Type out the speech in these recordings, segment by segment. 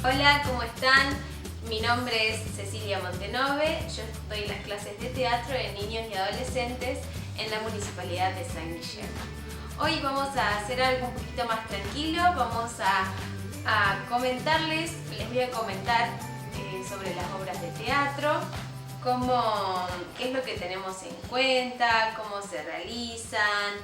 Hola, ¿cómo están? Mi nombre es Cecilia Montenove, yo doy las clases de teatro de niños y adolescentes en la Municipalidad de San Guillermo. Hoy vamos a hacer algo un poquito más tranquilo, vamos a comentarles, les voy a comentar sobre las obras de teatro, qué es lo que tenemos en cuenta, cómo se realizan,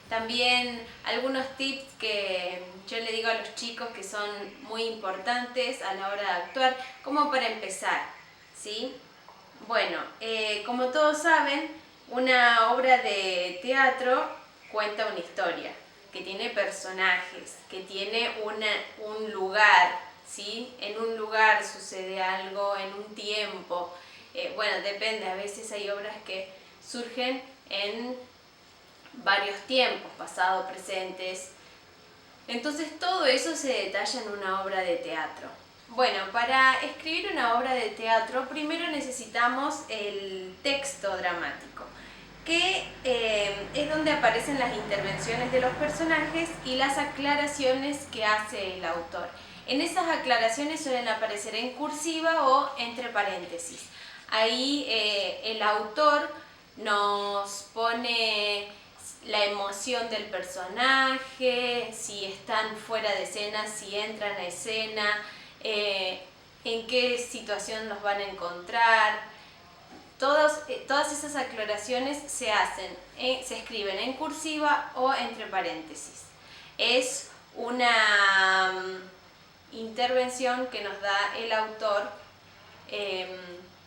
también algunos tips que yo le digo a los chicos que son muy importantes a la hora de actuar, como para empezar, ¿sí? Bueno, como todos saben, una obra de teatro cuenta una historia, que tiene personajes, que tiene un lugar, ¿sí? En un lugar sucede algo, en un tiempo. Bueno, depende, a veces hay obras que surgen en varios tiempos, pasado, presentes. Entonces todo eso se detalla en una obra de teatro. Bueno, para escribir una obra de teatro primero necesitamos el texto dramático, que es donde aparecen las intervenciones de los personajes y las aclaraciones que hace el autor. En esas aclaraciones suelen aparecer en cursiva o entre paréntesis. Ahí el autor nos pone la emoción del personaje, si están fuera de escena, si entran a escena, en qué situación los van a encontrar. Todas esas aclaraciones se escriben en cursiva o entre paréntesis. Es una intervención que nos da el autor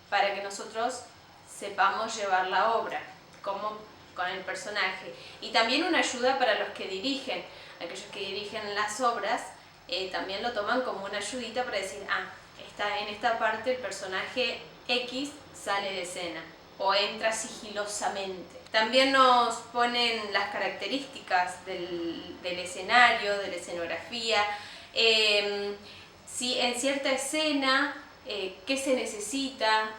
para que nosotros sepamos llevar la obra con el personaje, y también una ayuda para los que dirigen. Aquellos que dirigen las obras también lo toman como una ayudita para decir, en esta parte el personaje X sale de escena o entra sigilosamente. También nos ponen las características del escenario, de la escenografía, si en cierta escena qué se necesita,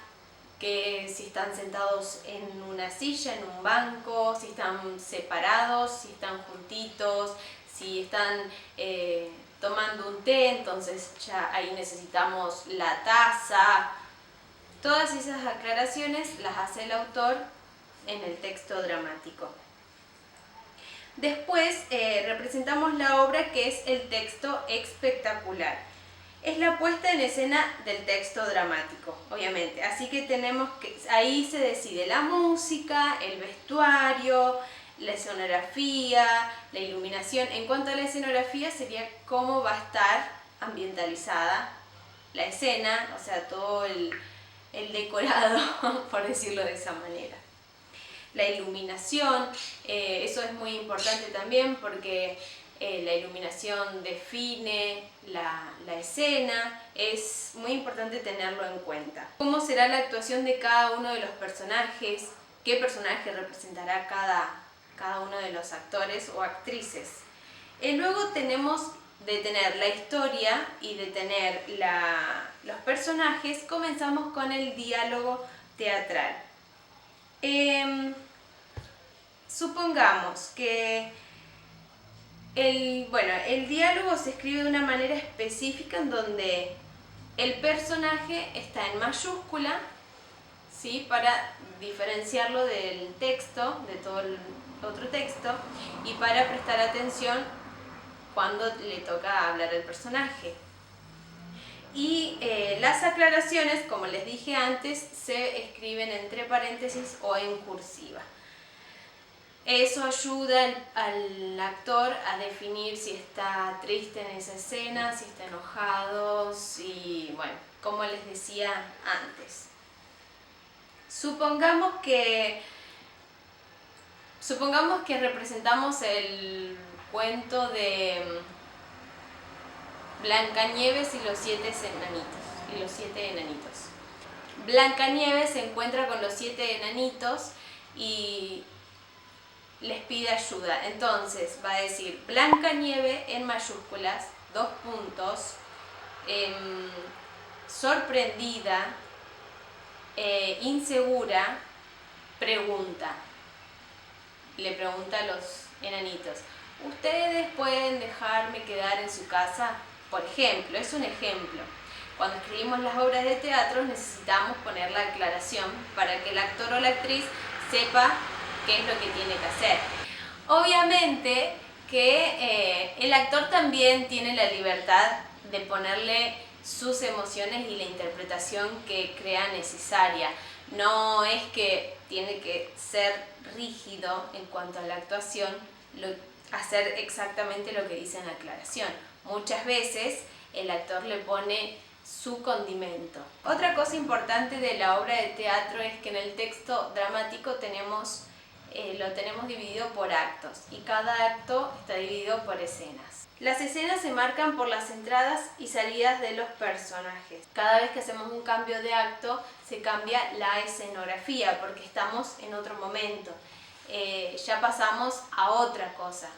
que si están sentados en una silla, en un banco, si están separados, si están juntitos, si están tomando un té, entonces ya ahí necesitamos la taza. Todas esas aclaraciones las hace el autor en el texto dramático. Después representamos la obra, que es el texto espectacular. Es la puesta en escena del texto dramático, obviamente. Así que ahí se decide la música, el vestuario, la escenografía, la iluminación. En cuanto a la escenografía, sería cómo va a estar ambientalizada la escena, o sea, todo el decorado, por decirlo de esa manera. La iluminación, eso es muy importante también porque la iluminación define la escena, es muy importante tenerlo en cuenta. ¿Cómo será la actuación de cada uno de los personajes? ¿Qué personaje representará cada uno de los actores o actrices? Luego tenemos de tener la historia y de tener los personajes. Comenzamos con el diálogo teatral. Supongamos que el diálogo se escribe de una manera específica en donde el personaje está en mayúscula, ¿sí? Para diferenciarlo del texto, de todo el otro texto, y para prestar atención cuando le toca hablar al personaje. Y las aclaraciones, como les dije antes, se escriben entre paréntesis o en cursiva. Eso ayuda al actor a definir si está triste en esa escena, si está enojado, como les decía antes. Supongamos que representamos el cuento de Blancanieves y los 7 enanitos. Blancanieves se encuentra con los 7 enanitos y les pide ayuda. Entonces va a decir Blancanieve en mayúsculas, 2 puntos, sorprendida, insegura, pregunta. Le pregunta a los enanitos, ¿ustedes pueden dejarme quedar en su casa? Por ejemplo, es un ejemplo. Cuando escribimos las obras de teatro necesitamos poner la aclaración para que el actor o la actriz sepa qué es lo que tiene que hacer. Obviamente que el actor también tiene la libertad de ponerle sus emociones y la interpretación que crea necesaria. No es que tiene que ser rígido en cuanto a la actuación, hacer exactamente lo que dice en la aclaración. Muchas veces el actor le pone su condimento. Otra cosa importante de la obra de teatro es que en el texto dramático lo tenemos dividido por actos y cada acto está dividido por escenas. Las escenas se marcan por las entradas y salidas de los personajes. Cada vez que hacemos un cambio de acto se cambia la escenografía porque estamos en otro momento. Ya pasamos a otra cosa.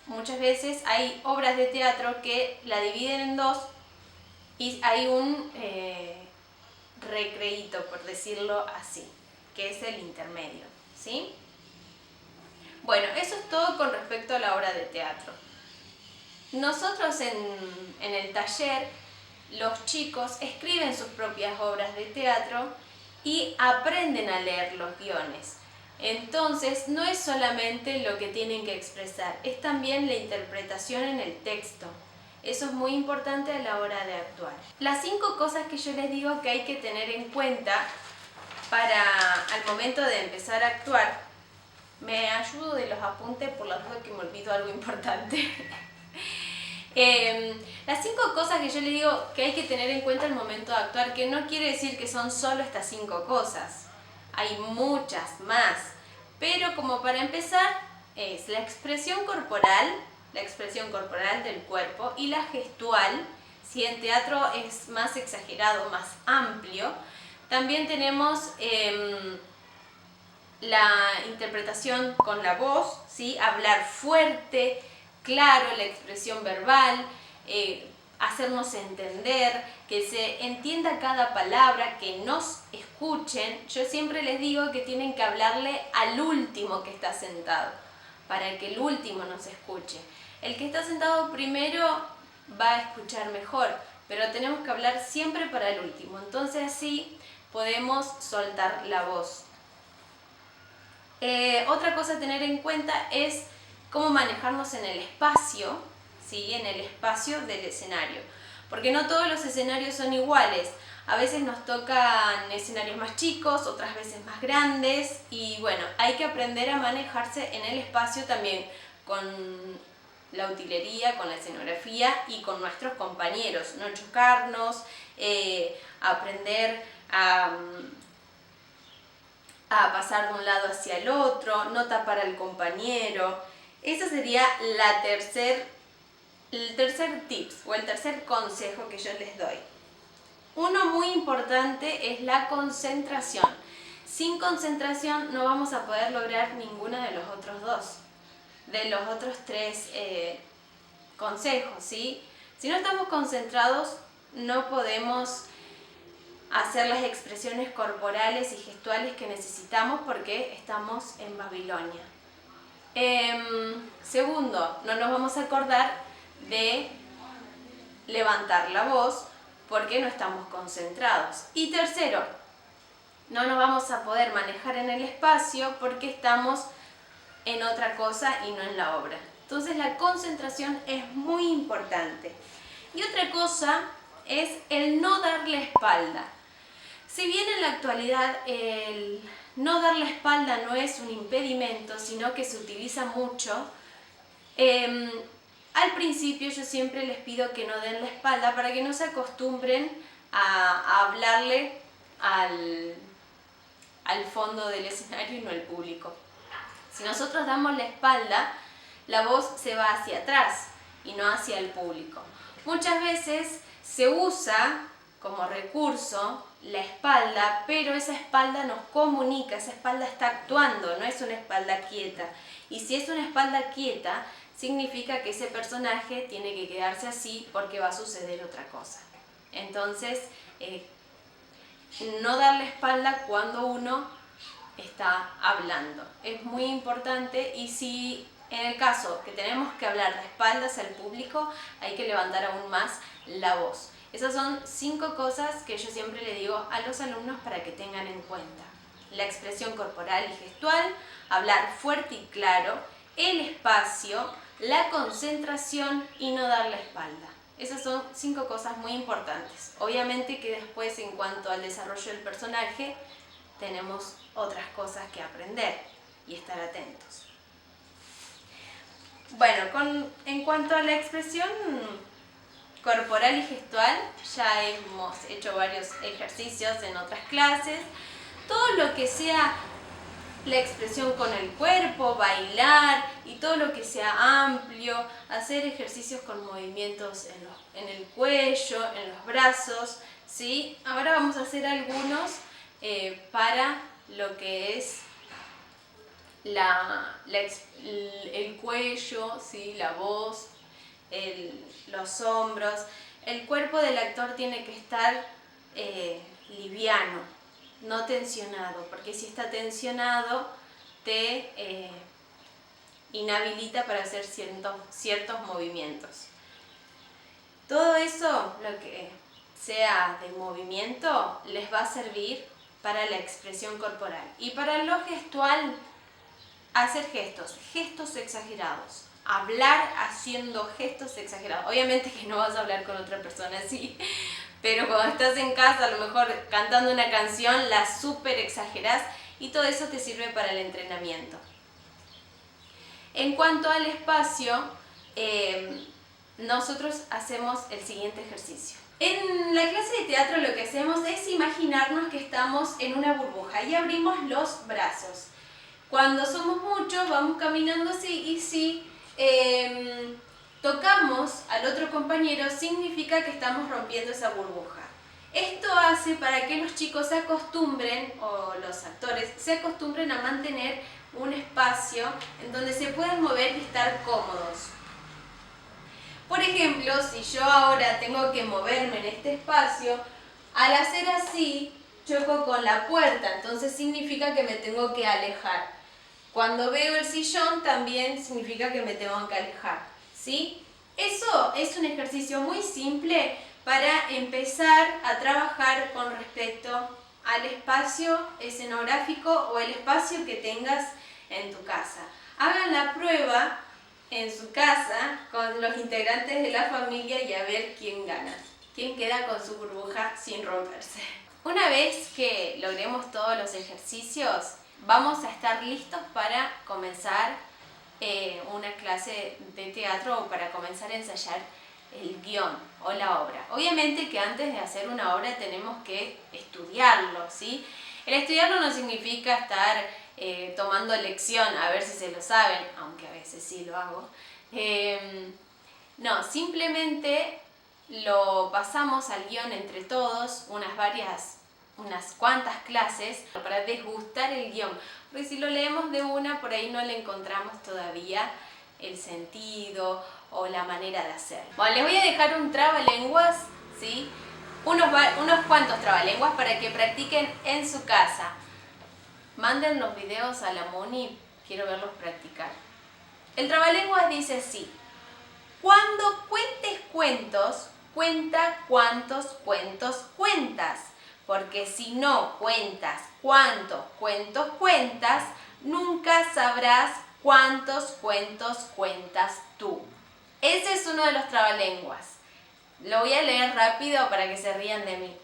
Muchas veces hay obras de teatro que la dividen en dos y hay un recreíto, por decirlo así, que es el intermedio, ¿sí? Bueno, eso es todo con respecto a la obra de teatro. Nosotros en el taller, los chicos escriben sus propias obras de teatro y aprenden a leer los guiones. Entonces, no es solamente lo que tienen que expresar, es también la interpretación en el texto. Eso es muy importante a la hora de actuar. Las 5 cosas que yo les digo que hay que tener en cuenta al momento de empezar a actuar, me ayudo de los apuntes por la duda que me olvido algo importante. Las 5 cosas que yo les digo que hay que tener en cuenta al momento de actuar, que no quiere decir que son solo estas 5 cosas. Hay muchas más, pero como para empezar es la expresión corporal del cuerpo y la gestual. Si en teatro es más exagerado, más amplio, también tenemos la interpretación con la voz, ¿sí? Hablar fuerte, claro, la expresión verbal, hacernos entender, que se entienda cada palabra, que nos escuchen. Yo siempre les digo que tienen que hablarle al último que está sentado, para que el último nos escuche. El que está sentado primero va a escuchar mejor, pero tenemos que hablar siempre para el último. Entonces así podemos soltar la voz. Otra cosa a tener en cuenta es cómo manejarnos en el espacio, ¿sí? En el espacio del escenario. Porque no todos los escenarios son iguales. A veces nos tocan escenarios más chicos, otras veces más grandes. Y bueno, hay que aprender a manejarse en el espacio también con la utilería, con la escenografía y con nuestros compañeros. No chocarnos, aprender a pasar de un lado hacia el otro, no tapar al compañero. Ese sería el tercer tips o el tercer consejo que yo les doy. Uno muy importante es la concentración. Sin concentración no vamos a poder lograr ninguno de los otros dos, de los otros 3 consejos, ¿sí? Si no estamos concentrados, no podemos hacer las expresiones corporales y gestuales que necesitamos porque estamos en Babilonia. Segundo, no nos vamos a acordar de levantar la voz porque no estamos concentrados. Y tercero, no nos vamos a poder manejar en el espacio porque estamos en otra cosa y no en la obra. Entonces la concentración es muy importante. Y otra cosa es el no dar la espalda. Si bien en la actualidad el no dar la espalda no es un impedimento, sino que se utiliza mucho, al principio yo siempre les pido que no den la espalda para que no se acostumbren a hablarle al fondo del escenario y no al público. Si nosotros damos la espalda, la voz se va hacia atrás y no hacia el público. Muchas veces se usa como recurso la espalda, pero esa espalda nos comunica, esa espalda está actuando, no es una espalda quieta. Y si es una espalda quieta, significa que ese personaje tiene que quedarse así porque va a suceder otra cosa. Entonces, no dar la espalda cuando uno está hablando es muy importante, y si En el caso que tenemos que hablar de espaldas al público, hay que levantar aún más la voz. Esas son 5 cosas que yo siempre le digo a los alumnos para que tengan en cuenta. La expresión corporal y gestual, hablar fuerte y claro, el espacio, la concentración y no dar la espalda. Esas son 5 cosas muy importantes. Obviamente que después, en cuanto al desarrollo del personaje, tenemos otras cosas que aprender y estar atentos. Bueno, en cuanto a la expresión corporal y gestual, ya hemos hecho varios ejercicios en otras clases. Todo lo que sea la expresión con el cuerpo, bailar y todo lo que sea amplio, hacer ejercicios con movimientos en el cuello, en los brazos, ¿sí? Ahora vamos a hacer algunos para lo que es el cuello, ¿sí? La voz, los hombros. El cuerpo del actor tiene que estar liviano, no tensionado, porque si está tensionado te inhabilita para hacer ciertos movimientos. Todo eso, lo que sea de movimiento, les va a servir para la expresión corporal. Y para lo gestual, hacer gestos exagerados. Hablar haciendo gestos exagerados. Obviamente que no vas a hablar con otra persona así, pero cuando estás en casa, a lo mejor cantando una canción, la súper exagerás y todo eso te sirve para el entrenamiento. En cuanto al espacio, nosotros hacemos el siguiente ejercicio. En la clase de teatro lo que hacemos es imaginarnos que estamos en una burbuja y abrimos los brazos. Cuando somos muchos vamos caminando así y si tocamos al otro compañero significa que estamos rompiendo esa burbuja. Esto hace para que los chicos se acostumbren, o los actores, se acostumbren a mantener un espacio en donde se pueden mover y estar cómodos. Por ejemplo, si yo ahora tengo que moverme en este espacio, al hacer así choco con la puerta, entonces significa que me tengo que alejar. Cuando veo el sillón también significa que me tengo que alejar, ¿sí? Eso es un ejercicio muy simple para empezar a trabajar con respecto al espacio escenográfico o el espacio que tengas en tu casa. Hagan la prueba en su casa con los integrantes de la familia y a ver quién gana, quién queda con su burbuja sin romperse. Una vez que logremos todos los ejercicios, vamos a estar listos para comenzar una clase de teatro o para comenzar a ensayar el guión o la obra. Obviamente que antes de hacer una obra tenemos que estudiarlo, ¿sí? El estudiarlo no significa estar tomando lección a ver si se lo saben, aunque a veces sí lo hago. No, simplemente lo pasamos al guión entre todos, unas cuantas clases para desgustar el guión, porque si lo leemos de una, por ahí no le encontramos todavía el sentido o la manera de hacer. Bueno, les voy a dejar un trabalenguas, ¿sí? Unos cuantos trabalenguas para que practiquen en su casa. Manden los videos a la Moni, quiero verlos practicar. El trabalenguas dice así: cuando cuentes cuentos, cuenta cuántos cuentos cuentas. Porque si no cuentas cuántos cuentos cuentas, nunca sabrás cuántos cuentos cuentas tú. Ese es uno de los trabalenguas. Lo voy a leer rápido para que se rían de mí.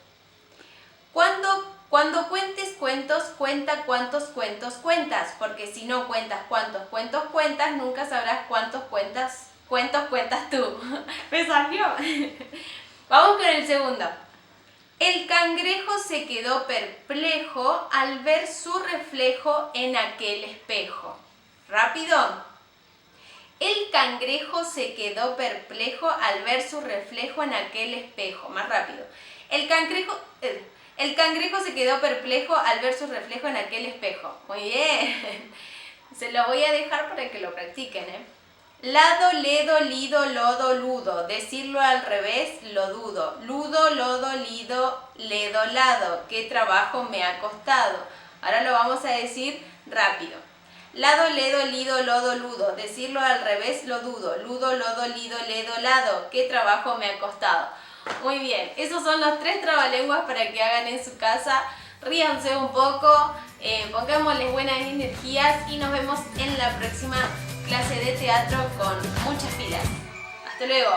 Cuando cuentes cuentos, cuenta cuántos cuentos cuentas. Porque si no cuentas cuántos cuentos cuentas, nunca sabrás cuántos cuentos cuentas tú. ¿Me salió? Vamos con el segundo. El cangrejo se quedó perplejo al ver su reflejo en aquel espejo. ¿Rápido? El cangrejo se quedó perplejo al ver su reflejo en aquel espejo. Más rápido. El cangrejo se quedó perplejo al ver su reflejo en aquel espejo. Muy bien. Se lo voy a dejar para que lo practiquen, ¿eh? Lado, ledo, lido, lodo, ludo. Decirlo al revés, lo dudo. Ludo, lodo, lido, ledo, lado. Qué trabajo me ha costado. Ahora lo vamos a decir rápido. Lado, ledo, lido, lodo, ludo. Decirlo al revés lo dudo. Ludo, lodo, lido, ledo, lado. ¿Qué trabajo me ha costado? Muy bien, esos son los 3 trabalenguas para que hagan en su casa. Ríanse un poco, pongámosles buenas energías y nos vemos en la próxima clase de teatro con muchas pilas. Hasta luego.